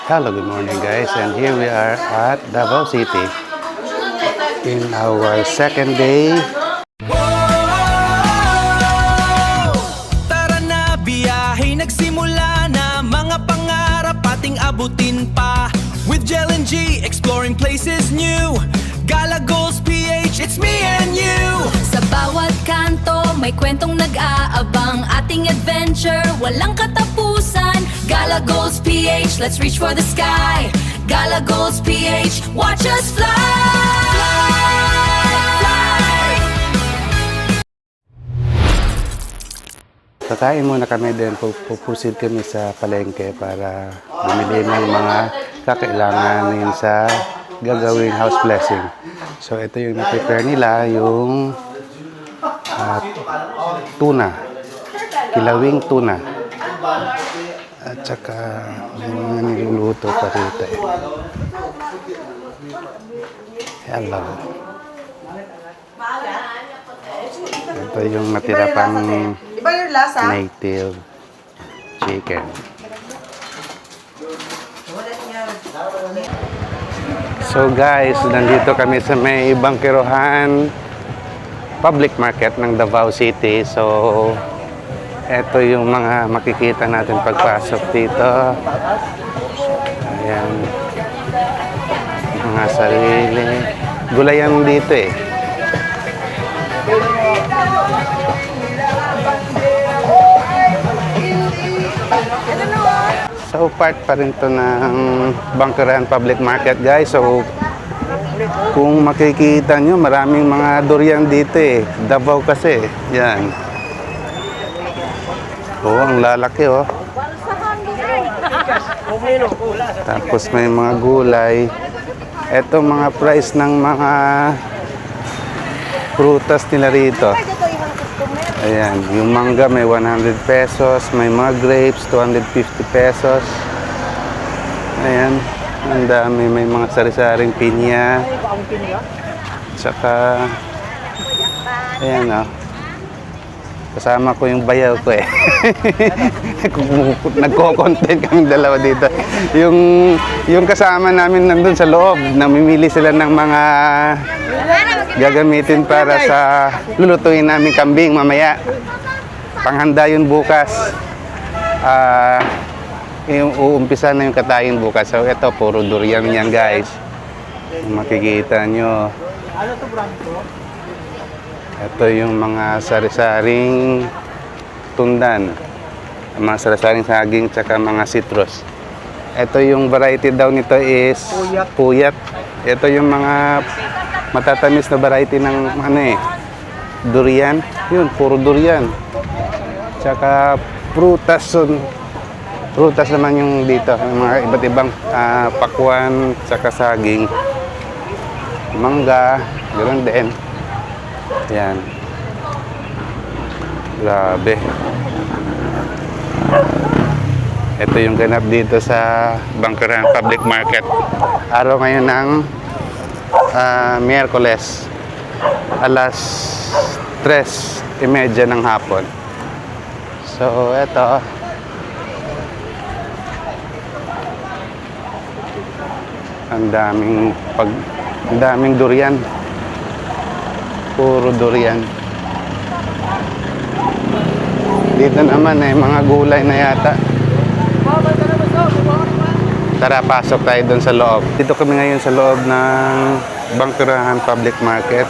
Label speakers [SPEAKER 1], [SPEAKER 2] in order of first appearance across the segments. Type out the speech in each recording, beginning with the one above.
[SPEAKER 1] Hello, good morning guys, and here we are at Davao City in our second day.
[SPEAKER 2] Tara na, biyahe nagsimula na, mga pangarap ating abutin pa. With Jel and G, exploring places new. Gala Goals PH, it's me and you.
[SPEAKER 3] Sa bawat kanto, may kwentong nag-aabang. Ating adventure, walang katapusan. Gala Goals PH, let's reach for the sky. Gala Goals PH, watch us fly.
[SPEAKER 1] Kakain muna kami din, pupusid kami sa palengke para bumili ng mga kakailanganin sa gagawing house blessing. So ito yung na-prepare nila, yung tuna, kilawing tuna. At saka may mga niluluto pa rito eh. Hello. Ito yung natira pang native chicken. So guys, nandito kami sa may Bangkirohan Public Market ng Davao City. So ito yung mga makikita natin pagpasok dito. Ayan. Mga sarili. Gulayan dito eh. So part pa rin to ng Bangkirohan Public Market guys. So kung makikita nyo, maraming mga durian dito eh. Davao kasi. Yan. Oh, ang lalaki oh. Tapos may mga gulay. Ito mga price ng mga prutas nila rito. Ayan, yung mangga may 100 pesos, may mga grapes 250 pesos. Ayan, ang dami, may mga sari-saring pinya. Tsaka ayan oh. Kasama ko yung bayaw ko eh. Nagko-content kami dalawa dito. Yung kasama namin nandun sa loob, namimili sila ng mga gagamitin para sa lulutuin namin kambing mamaya. Panghanda yun bukas. Yung uumpisa na yung katayin bukas. So ito, puro durian yan guys. Makikita nyo. Ito yung mga sari-saring tundan. Mga sari-saring saging tsaka mga citrus. Ito yung variety daw nito is puyat. Ito yung mga matatamis na variety ng ano eh, durian. Yun, puro durian. Tsaka prutas. Prutas naman yung dito. Mga iba't ibang pakwan tsaka saging. Mangga, ganoon din. Yan. Grabe. Ito yung ganap dito sa Bangkirohan Public Market. Araw ngayon ng Miyerkules. Alas 3:30 ng hapon. So, ito. Ang daming durian. Puro durian. Dito naman ay mga gulay na yata. Tara, pasok tayo doon sa loob. Dito kami ngayon sa loob ng Bangkirohan Public Market.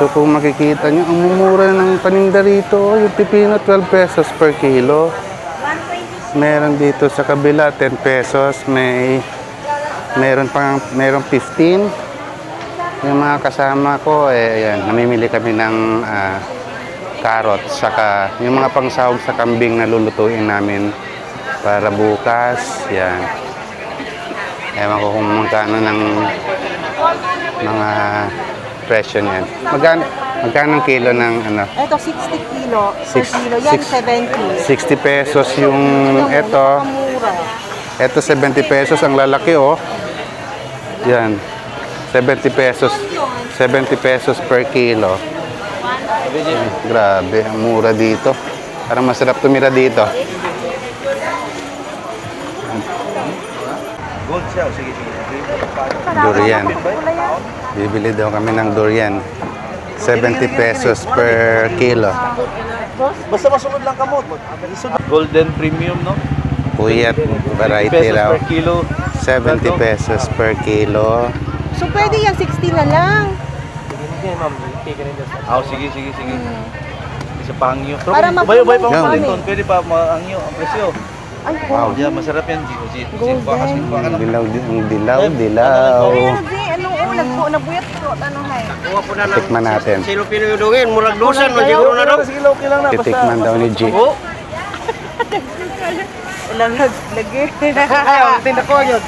[SPEAKER 1] So kung makikita nyo, ang mumura ng paninda rito. Yung pipino 12 pesos per kilo. Meron dito sa kabila 10 pesos. Meron 15. Yung mga kasama ko, ayan, namimili kami ng carrots, saka yung mga pangsahog sa kambing na lulutuin namin para bukas. Yan. Ewan ko kung magkano ng mga presyo niyan. Magkano ang kilo ng ano?
[SPEAKER 4] Ito 60 kilo per kilo. Yan 70.
[SPEAKER 1] 60 pesos yung ito. Ito 70 pesos ang lalaki oh. Yan. 70 pesos. 70 pesos per kilo. Grabe, ang mura dito. Parang masarap tumira dito.
[SPEAKER 5] Gold siya. Sige, sige.
[SPEAKER 1] Durian. Bibili daw kami ng durian. 70 pesos per kilo.
[SPEAKER 5] Basta masunod lang kamot. Golden premium, no?
[SPEAKER 1] Puyat variety
[SPEAKER 5] Pesos
[SPEAKER 1] raw.
[SPEAKER 5] per kilo.
[SPEAKER 1] 70 pesos per kilo.
[SPEAKER 4] So pwede yan 60 na lang.
[SPEAKER 5] Sige, sige, sige. Isa pa hangyo. Pero
[SPEAKER 4] Para
[SPEAKER 5] kung bayo-bayo pa
[SPEAKER 1] Yan.
[SPEAKER 5] mapalinton, pwede pa mahangyo ang presyo.
[SPEAKER 4] Ay,
[SPEAKER 1] Wow.
[SPEAKER 5] Yeah, masarap yan.
[SPEAKER 4] Golden.
[SPEAKER 1] Ang dilaw, dilaw.
[SPEAKER 4] Pero di, anong ulag po, nabuyat po, ano hay?
[SPEAKER 1] Tikman natin.
[SPEAKER 6] Silo pinudungin, murag dusan, mansiguro na daw.
[SPEAKER 5] Sige, okay lang na.
[SPEAKER 1] Titikman daw ni G.
[SPEAKER 4] Ilang lagi. Ayaw, tinda ko yun.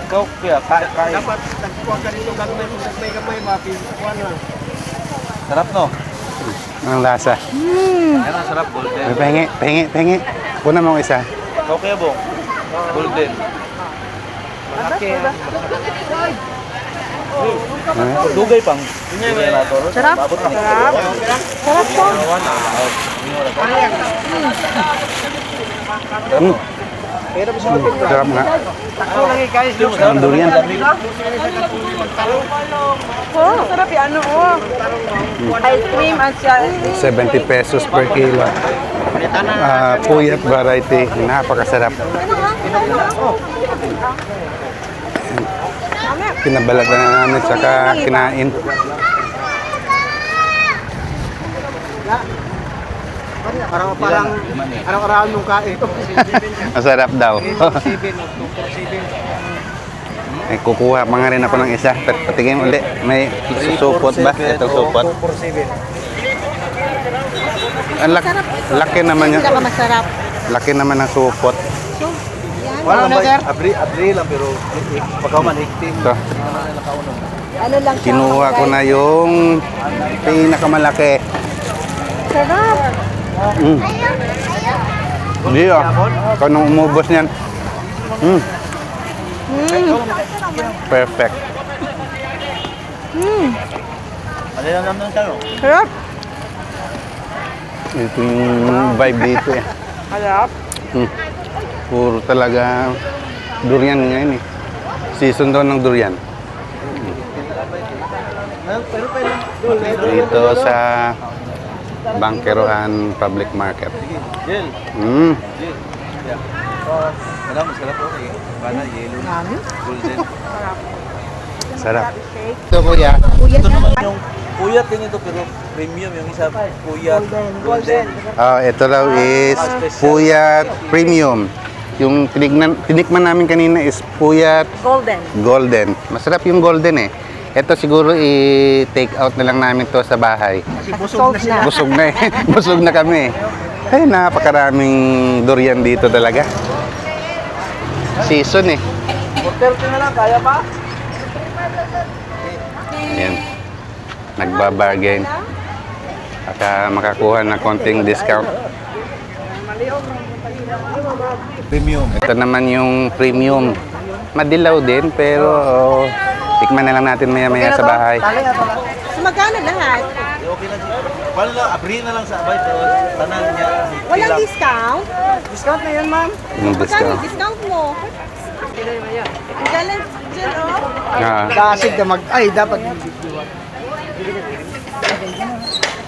[SPEAKER 5] Ikaw, kaya, kain.
[SPEAKER 6] Dapat nagkuha ka dito gagmay kung gagmay mapinkuha na.
[SPEAKER 5] Sarap, no?
[SPEAKER 1] Ang lasa.
[SPEAKER 5] Yan ang sarap, golden.
[SPEAKER 1] Pengi. Una mong isa.
[SPEAKER 5] Ikaw kaya, Bong? Golden. Dugay pang. Dugay na to.
[SPEAKER 4] Sarap.
[SPEAKER 5] Maabot na.
[SPEAKER 4] Sarap po.
[SPEAKER 1] Sarap nga. Ang durian.
[SPEAKER 4] Oh, sarap yan, ano, oh. Ice cream at siya.
[SPEAKER 1] 70 pesos per kilo. Puyat variety. Napakasarap. Pinabalatan na namin saka kinain.
[SPEAKER 6] Parang araw-araw nung kain.
[SPEAKER 1] Masarap daw. Ay, kukuha pa nga rin ako ng isa. Patingin ulit. May supot ba? Itong supot. Ang laki naman yun.
[SPEAKER 4] Saka masarap.
[SPEAKER 1] Laki naman ng supot.
[SPEAKER 5] Wala lang ba? Abri lang, pero pagkaman 18.
[SPEAKER 1] Ito.
[SPEAKER 4] Ano lang siya.
[SPEAKER 1] Kinuha ko na yung pinakamalaki.
[SPEAKER 4] Sarap.
[SPEAKER 1] Hindi Kung nung umubos niyan. Perfect.
[SPEAKER 5] Ano yan naman tayo?
[SPEAKER 4] Sarap.
[SPEAKER 1] Ito yung vibe dito eh.
[SPEAKER 4] Sarap.
[SPEAKER 1] Puro talaga durian ngayon eh. Season daw ng durian. Dito sa Bangkerohan Public Market.
[SPEAKER 5] Jel. Jel. Alam, masarap po. Bana, yellow. Golden.
[SPEAKER 1] Sarap. Ito kuya.
[SPEAKER 5] Ito naman yung puyat din ito, pero premium yung isa. Puyat. Golden.
[SPEAKER 1] Ito raw is Puyat Premium. Yung tinikman namin kanina is Puyat
[SPEAKER 4] Golden.
[SPEAKER 1] Golden. Masarap yung golden eh. Ito siguro i-take out na lang namin to sa bahay.
[SPEAKER 4] Busog na.
[SPEAKER 1] Busog na eh. Busog na kami. Ay, napakaraming durian dito talaga. Season eh.
[SPEAKER 5] 430 na lang, kaya pa?
[SPEAKER 1] Ayan. Nagbabargain. At makakuha ng konting discount.
[SPEAKER 5] Premium.
[SPEAKER 1] Ito naman yung premium. Madilaw din pero tikman na lang natin maya-maya sa bahay.
[SPEAKER 4] So, magkano lahat?
[SPEAKER 5] Okay na siya. Paano lang, abri na lang sa abay, pero tanan niya.
[SPEAKER 4] Walang discount? Discount na yun, ma'am.
[SPEAKER 1] Yung
[SPEAKER 4] Magkano
[SPEAKER 1] discount.
[SPEAKER 4] discount mo? Ang galing dyan, oh.
[SPEAKER 6] Dasig na ay dapat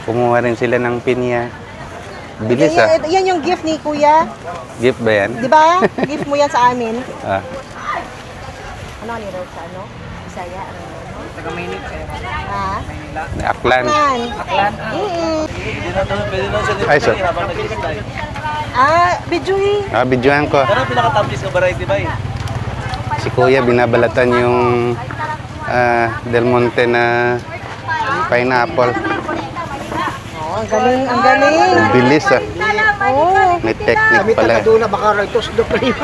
[SPEAKER 1] Kumuha rin sila ng pinya. Bilis
[SPEAKER 4] Yan yung gift ni Kuya.
[SPEAKER 1] Gift ba yan?
[SPEAKER 4] Di ba? Gift mo yan sa amin. Ano ni Rose? Ano? Bisaya? Ano?
[SPEAKER 6] taga-Maynila.
[SPEAKER 4] Ha?
[SPEAKER 1] Aklan.
[SPEAKER 4] Yan.
[SPEAKER 5] Pwede na doon, pwede na siya dito.
[SPEAKER 1] Ay, sir.
[SPEAKER 5] Habang nag-style.
[SPEAKER 4] Bijuhi.
[SPEAKER 1] Bidyohan ko.
[SPEAKER 5] Ano ang pinaka-tablis ka variety ba eh?
[SPEAKER 1] Si Kuya binabalatan yung Del Monte na pineapple.
[SPEAKER 4] Oh, ang galing, ang galing.
[SPEAKER 1] Bilis
[SPEAKER 4] Oh,
[SPEAKER 1] May technique
[SPEAKER 6] Kami
[SPEAKER 1] pala.
[SPEAKER 6] taga-Duna, baka raitos do pa rin.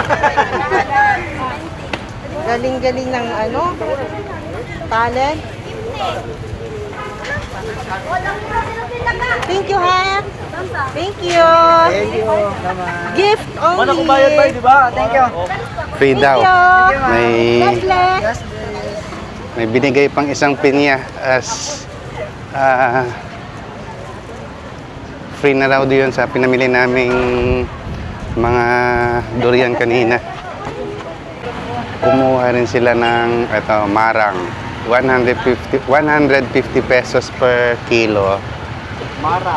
[SPEAKER 4] galing-galing ng ano, talent. Thank you, ha? Thank you.
[SPEAKER 6] Thank you.
[SPEAKER 4] Gift only.
[SPEAKER 5] Mana kung bayad ba, di ba? Thank you.
[SPEAKER 1] Free daw.
[SPEAKER 4] Thank you.
[SPEAKER 1] May
[SPEAKER 4] God bless.
[SPEAKER 1] may binigay pang isang pinya as free na raw doon sa pinamili naming mga durian kanina. kumuha rin sila ng marang. 150 pesos per kilo.
[SPEAKER 6] Mara.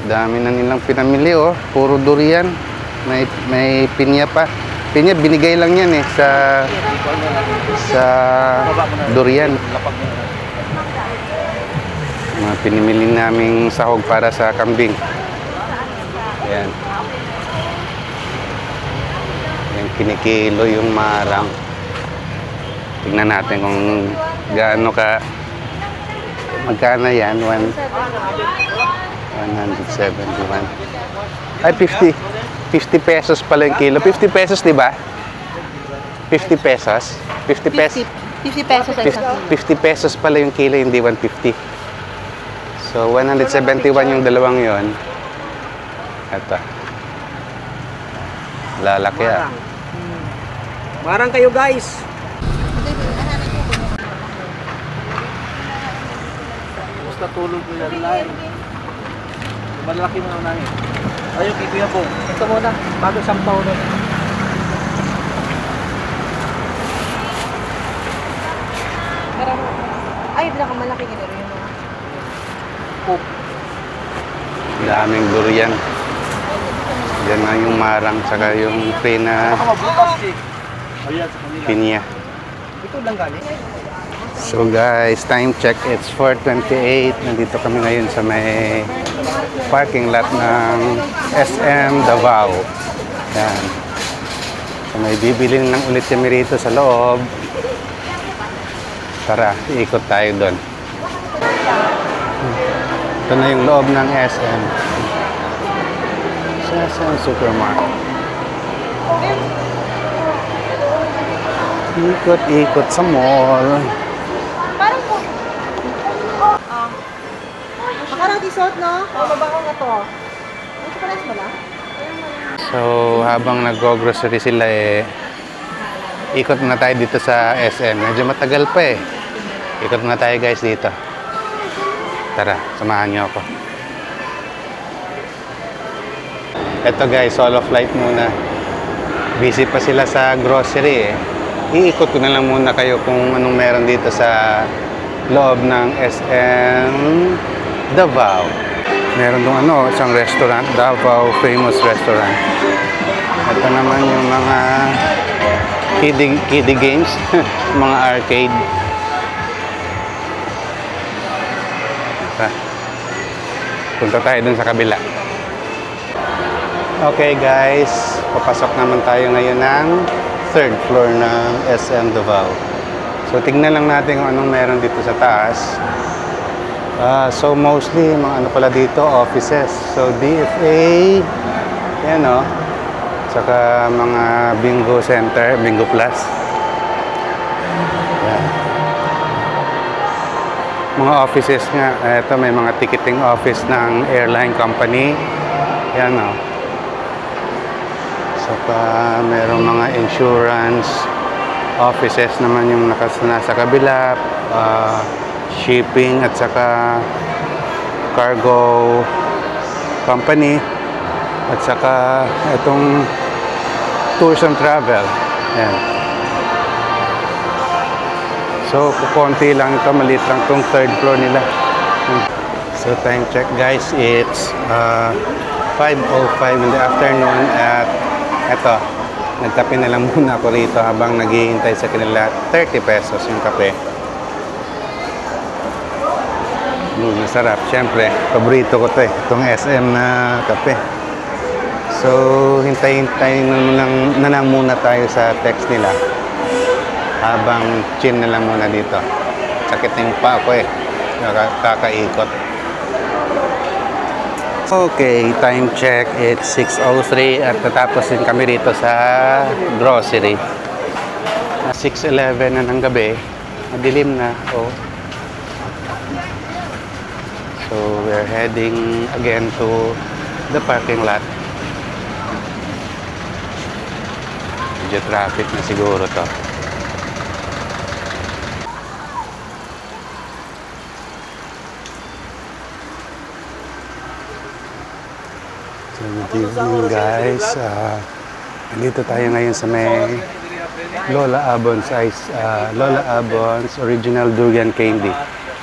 [SPEAKER 1] Dami na nilang pinamili, oh. Puro durian. May pinya pa. Pinya, binigay lang yan eh sa durian. Mga pinimili naming sahog para sa kambing. Ayan. Ayan, kinikilo yung marang. Tingnan natin kung gaano magkano yan. 171. Ay, 50 pesos pala yung kilo. 50 pesos, di ba? 50 pesos? 50 pesos?
[SPEAKER 4] 50 pesos ay isang kilo.
[SPEAKER 1] 50 pesos pala yung kilo, hindi 150. So, 171 yung dalawang yon. Ito. Lalaki ah.
[SPEAKER 6] Marang kayo guys. Basta tulog ko yan lang. Malaki mo na namin. Ayun, kay Kuya Bong. Ito muna, bago sampaw na.
[SPEAKER 4] Ay, malaki gano'n yun.
[SPEAKER 1] Daming durian. Yan na yung marang, saka yung pina
[SPEAKER 6] Mabutas eh. Ayan, sa kanila.
[SPEAKER 1] pinya.
[SPEAKER 6] Ito lang galing.
[SPEAKER 1] So guys, time check, it's 4:28. Nandito kami ngayon sa may parking lot ng SM Davao. Yan. So may bibili ng ulit kami rito sa loob. Tara, iikot tayo doon. Ito na yung loob ng SM. SM Supermarket. Ikot-ikot sa mall.
[SPEAKER 4] Makarang tisot, no? Mababaw nga to. Ito pala mo lang?
[SPEAKER 1] So, habang nag-grocery sila ikot na tayo dito sa SM. Medyo matagal pa eh. Ikot na tayo guys dito. Tara, samahan niyo ako. Eto guys, solo flight muna. Busy pa sila sa grocery eh. Iikot ko na lang muna kayo kung anong meron dito sa loob ng SM Davao. Meron dong isang restaurant, Davao Famous Restaurant. Ito naman yung mga kiddie games, mga arcade. Punta tayo dun sa kabila. Okay guys, papasok naman tayo ngayon ng third floor ng SM Davao. So tignan lang natin kung anong meron dito sa taas. So mostly mga pala dito, offices. So DFA, yan o. Saka mga bingo center, bingo plus. Yan. Mga offices nga, ito may mga ticketing office ng airline company. Yan o. Saka merong mga insurance offices naman yung nasa kabila. Shipping at saka cargo company. At saka itong tours and travel. Yan. So, kukunti lang ito. Maliit lang itong third floor nila. So, time check guys. It's 5:05 in the afternoon. At eto, nagkape na lang muna ako rito habang naghihintay sa kanila. 30 pesos yung kape. Masarap. Siyempre, paborito ko ito eh. Itong SM na kape. So, hintay-hintay na lang muna tayo sa text nila. Habang chill na lang muna dito. Sakit na yung pa ako eh. Kakaikot. Okay, time check. It's 6:03 at natapos din kami rito sa grocery. 6:11 na ng gabi. Madilim na. Oh. So, we're heading again to the parking lot. Medyo traffic na siguro to. So, good evening guys. Nandito tayo ngayon sa may Lola Abon's Original Durian Candy.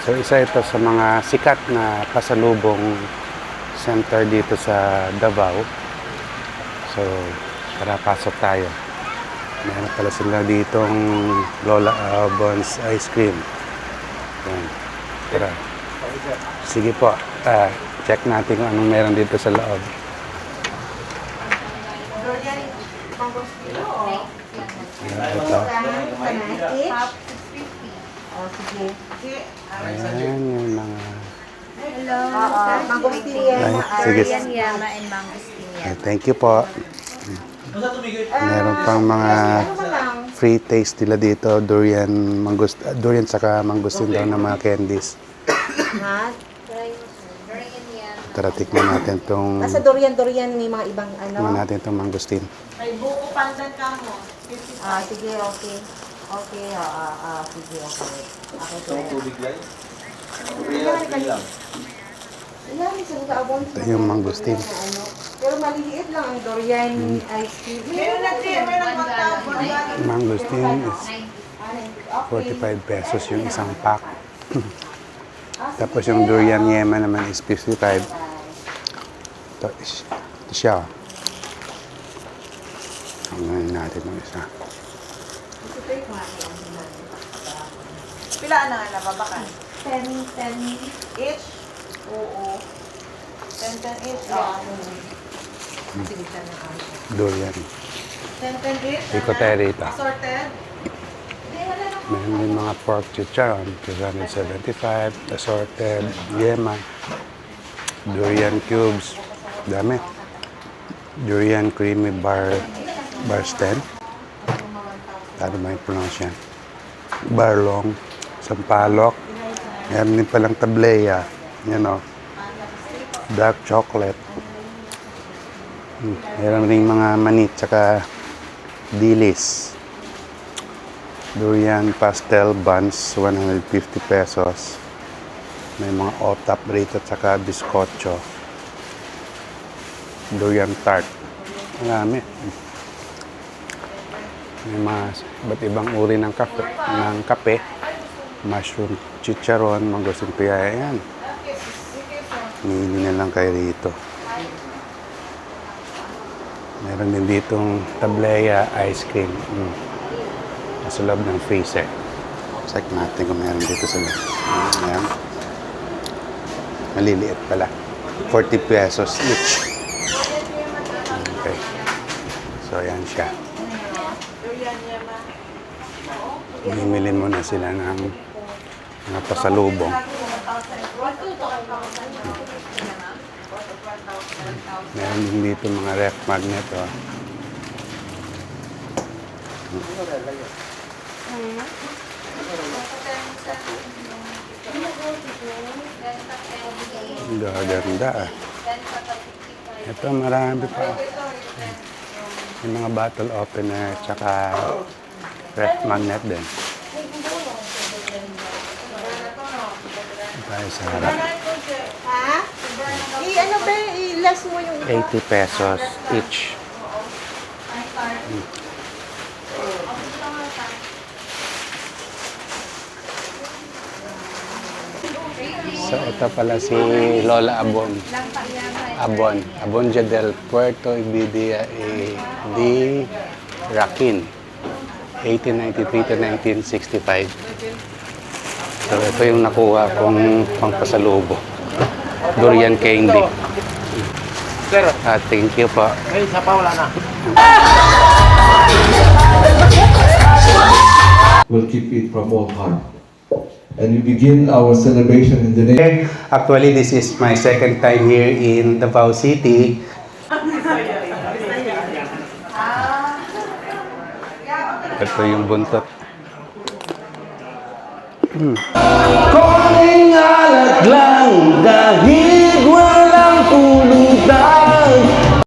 [SPEAKER 1] So isa ito sa mga sikat na pasalubong center dito sa Davao. So tara, pasok tayo. Meron pala sila ditong Lola Abon's ice cream. Yan. Tara. Sige po. Check natin kung anong meron dito sa loob. Yan, ito. Ayan yung mga... Ay, sige.
[SPEAKER 3] Yama and mangosteen.
[SPEAKER 1] Ay, thank you po. Meron pang mga free taste nila dito. Durian saka mangosteen daw ng mga candies. Tara, tikman natin itong...
[SPEAKER 4] Nasa durian may mga ibang
[SPEAKER 1] Tikman natin itong mangosteen.
[SPEAKER 4] May buko pandan ka mo. Sige, okay. Okay, sige, okay.
[SPEAKER 5] Itong tubig lang. Real lang.
[SPEAKER 4] Ayan, isang kaabon.
[SPEAKER 1] Ito yung mangosteen.
[SPEAKER 4] Pero maliliit lang ang durian ice cream. Meron
[SPEAKER 1] Mangosteen is 45 pesos yung isang pack. Tapos yung durian yema naman is 55. Ito siya. Hanggang natin ng isa.
[SPEAKER 4] Pilaan na nga nababakan?
[SPEAKER 3] 10
[SPEAKER 4] Each? Oo. 10 each?
[SPEAKER 1] Durian.
[SPEAKER 4] 10 each?
[SPEAKER 1] Iko tayo rito.
[SPEAKER 4] Assorted?
[SPEAKER 1] Meron din mga pork chicharon, 275, assorted, yema, durian cubes, dami. Durian creamy bar stem. Ano ba yung pronounce yan? Barlong, sampalok. Meron din palang tableya, dark chocolate. Meron rin mga manit, tsaka dilis. Durian pastel buns, 150 pesos. May mga otap rito at saka biskotso. Durian tart. Marami. May mga iba't ibang uri ng kape. Mushroom chicharon, mangosteen piyaya. Yan. Hindi na lang kayo rito. Meron din ditong tableya ice cream. Sa loob ng freezer. Check natin kung meron dito sa loob. Ayan. Maliliit pala. 40 pesos each. Okay. So, ayan siya. Himilin mo na sila ng mga pasalubong. Meron din dito mga ref magnet. Gaganda. Ito marami pa. Yung mga bottle opener tsaka ref magnet din. Tayo sa harap.
[SPEAKER 4] Ano ba? I-less mo yung
[SPEAKER 1] 80 pesos each. So, ito pala si Lola Abon. Abonja del Puerto Ibidia de Raquin. 1893 to 1965. So, ito yung nakuha kong pangpasalubo. Durian candy. Thank you po.
[SPEAKER 6] Ay, isa pa, wala na.
[SPEAKER 7] We'll keep it from all harm. And we begin our celebration in the name.
[SPEAKER 1] Actually, this is my second time here in Davao City. Ito yung buntot. Konting alat lang dahil walang pulutan.